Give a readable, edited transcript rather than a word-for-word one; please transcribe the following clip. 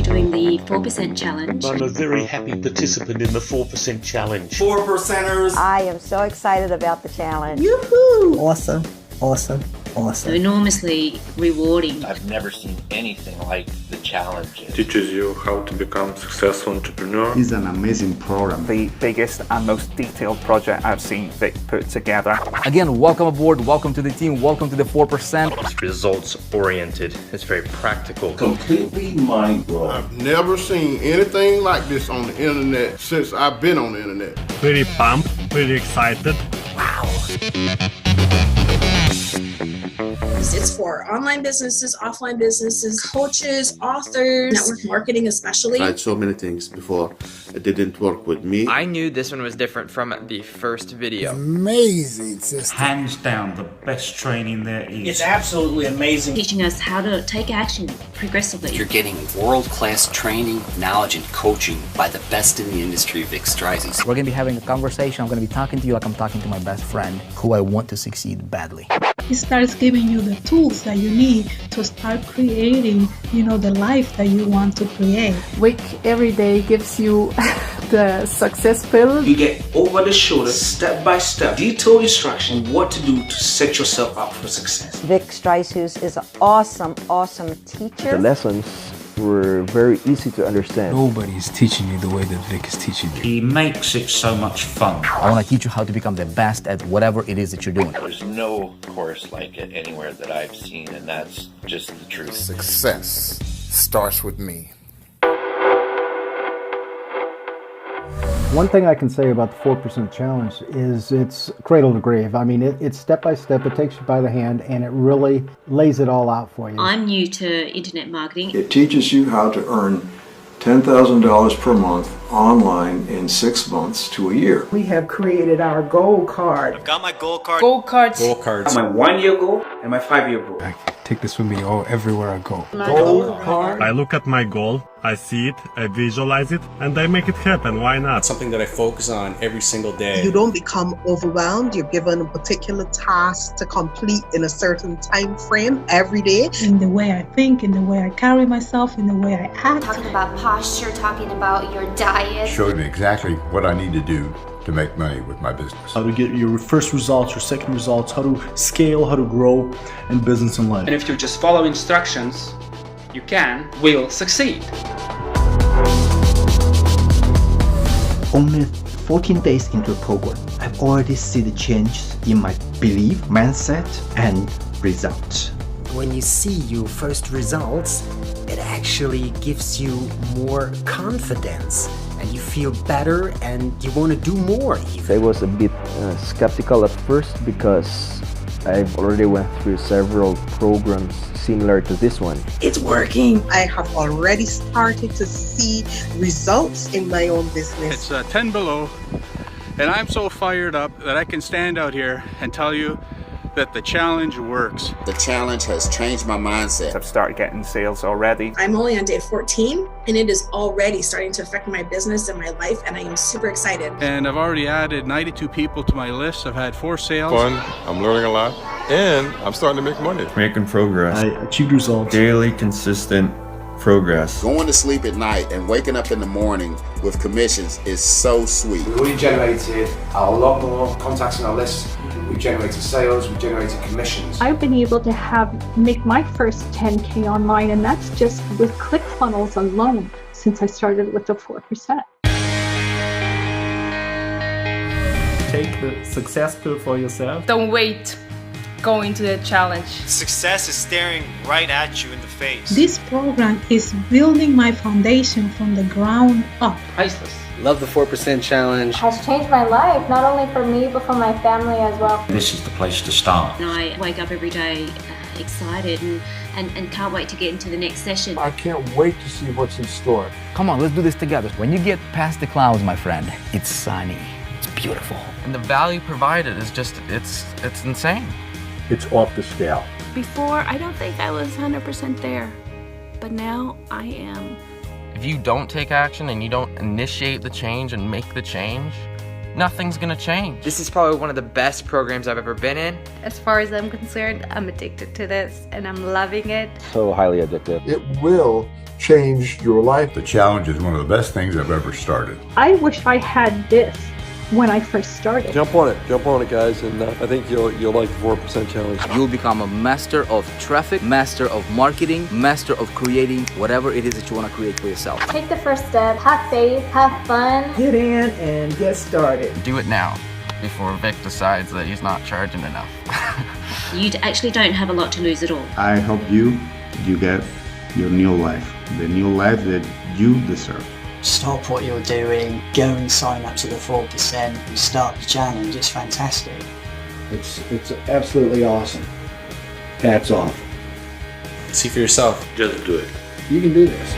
doing the 4% challenge. I'm a very happy participant in the 4% challenge. 4%ers. I am so excited about the challenge. Yoo-hoo! Awesome, awesome, awesome. Enormously rewarding. I've never seen anything like the challenges. Teaches you how to become a successful entrepreneur. It's an amazing program. The biggest and most detailed project I've seen Vick put together. Again, welcome aboard, welcome to the team, welcome to the 4%. It's results oriented, it's very practical. Completely mind-blowing. I've never seen anything like this on the internet since I've been on the internet. Pretty pumped, pretty excited. Wow. It's for online businesses, offline businesses, coaches, authors, network marketing especially. I tried so many things before. It didn't work with me. I knew this one was different from the first video. Amazing system. Hands down, the best training there is. It's absolutely amazing. Teaching us how to take action progressively. You're getting world-class training, knowledge, and coaching by the best in the industry, Vick Strizheus. We're going to be having a conversation. I'm going to be talking to you like I'm talking to my best friend who I want to succeed badly. It starts giving you the tools that you need to start creating, the life that you want to create. Vick every day gives you the success pill. You get over the shoulder, step-by-step, detailed instruction on what to do to set yourself up for success. Vick Strizheus is an awesome, awesome teacher. The lessons were very easy to understand. Nobody's teaching you the way that Vick is teaching you. He makes it so much fun. I want to teach you how to become the best at whatever it is that you're doing. There's no course like it anywhere that I've seen, and that's just the truth. Success starts with me. One thing I can say about the 4% challenge is it's cradle to grave. I mean, it's step by step, it takes you by the hand, and it really lays it all out for you. I'm new to internet marketing. It teaches you how to earn $10,000 per month online in 6 months to a year. We have created our goal card. I've got my goal card. Goal cards. Goal cards. My 1-year goal and my 5-year goal. I take this with me everywhere I go. Goal card. I look at my goal, I see it, I visualize it, and I make it happen. Why not? It's something that I focus on every single day. You don't become overwhelmed. You're given a particular task to complete in a certain time frame every day. In the way I think, in the way I carry myself, in the way I act. Talking about posture, talking about your diet. Showed me exactly what I need to do to make money with my business. How to get your first results, your second results, how to scale, how to grow in business and life. And if you just follow instructions, you will succeed. Only 14 days into the program, I've already seen the change in my belief, mindset, and results. When you see your first results, it actually gives you more confidence and you feel better and you want to do more even. I was a bit skeptical at first because I've already went through several programs similar to this one. It's working. I have already started to see results in my own business. It's 10 below, and I'm so fired up that I can stand out here and tell you that the challenge works. The challenge has changed my mindset. I've started getting sales already. I'm only on day 14 and it is already starting to affect my business and my life, and I am super excited. And I've already added 92 people to my list. I've had 4 sales. Fun, I'm learning a lot, and I'm starting to make money. Making progress. I achieved results. Daily, consistent progress. Going to sleep at night and waking up in the morning with commissions is so sweet. We've already generated a lot more contacts on our list. We've generated sales, we've generated commissions. I've been able to make my first 10K online, and that's just with ClickFunnels alone since I started with the 4%. Take the success pill for yourself. Don't wait. Go into the challenge. Success is staring right at you in the face. This program is building my foundation from the ground up. Priceless. Love the 4% challenge. Has changed my life, not only for me, but for my family as well. This is the place to start. And I wake up every day excited and can't wait to get into the next session. I can't wait to see what's in store. Come on, let's do this together. When you get past the clouds, my friend, it's sunny. It's beautiful. And the value provided is just, it's insane. It's off the scale. Before, I don't think I was 100% there, but now I am. If you don't take action and you don't initiate the change and make the change, nothing's gonna change. This is probably one of the best programs I've ever been in. As far as I'm concerned, I'm addicted to this and I'm loving it. So highly addictive. It will changed your life. The challenge is one of the best things I've ever started. I wish I had this when I first started. Jump on it guys, and I think you'll like the 4% challenge. You'll become a master of traffic, master of marketing, master of creating whatever it is that you want to create for yourself. Take the first step, have faith, have fun. Get in and get started. Do it now, before Vic decides that he's not charging enough. You actually don't have a lot to lose at all. I help you get your new life, the new life that you deserve. Stop what you're doing, go and sign up to the 4% and start the challenge. It's fantastic. It's absolutely awesome. Hats off. See for yourself. Just do it. You can do this.